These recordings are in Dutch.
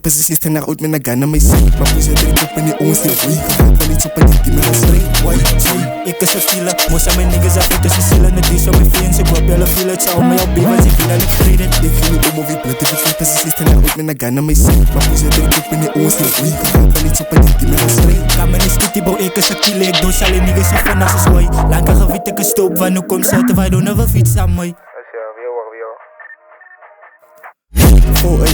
Precies ten naar uit met een gun aan mijn zin. Maar hoe zit ik op in die oons die week? Wel iets op een dik die met een straight white joy. Ik is een fila, moest aan mijn niggas af tussen zielen. Het is zo mijn vriends, ik hoop jullie feel het. Zou mij op want ik wil dat ik vrede. Ik ging niet om of ik blid, ik verkeer precies ten naar uit met een gun aan mijn zin. Maar hoe zit ik op in die oons die week? Wel iets op een dik die met een straight. Ga me niet skitty, bouw ik is een kilo. Ik doe alle niggas hier van als een zwaai. Lang kan gewiet ik een stoop, want nu komt ze uit, wij doen er wel fiets aan mij.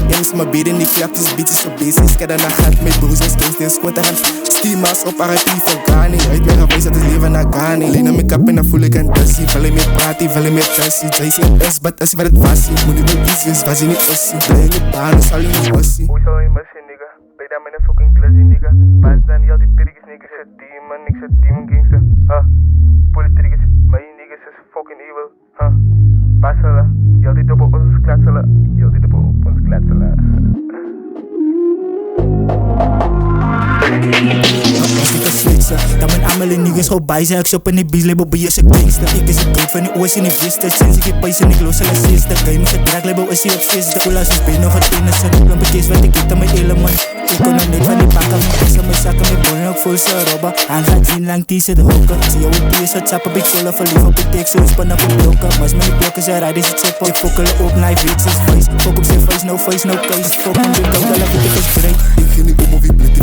Eens maar bieden, die flapjes, bitches op basis. Kijk daarna gaat met broers en skins, die squatten gaan steamers op RIP voor Ghani. Uit mijn geweest dat het leven naar Ghani. Lena make up en dan voel ik een tassie. Val je met praat, val je met tassie. Trace in S, but als je wat het was je. Moet je met business, was je niet ossie. Blij in je baan, zal je niet ossie. Hoe zal je missen, nigga? Ben je daar met een fucking glizzy, nigga? Pas dan niet al die triggies, niggas is demon, niks is demon gangster. Politriggies, maar je niggas is fucking evil. Passelen, je altijd op ons klatselen. Je altijd op ons klatselen. Als ik kan flexen, dan mijn allemaal in niggas gewoon bij zijn. Ik shop in die beats-label bij je gangster. Ik is een coach van die oors in die visten. Sinds ik heb pijs en ik los alle sister. Game is het draaglabel, is hij op visten. Hoe laat is bij nog het ene set. Plan bekees wat ik eet aan mijn element. Ik kon nog niet van die pakken, mijn pissen, mijn zakken, mijn bollen ook vol zijn robben. Aan gaat zien lang t-shirt roken. Zie jou op PS, het zappen, big volle verlief op de tekst. Zo is pan op een blokken. Maar met die blokken zijn rijden, is het chip op. Ik fokkelen op, knife, weet zijn face. Fok op zijn face, no case. Fok op de dood, alle witte is breed. Ik ging niet om of ik blid,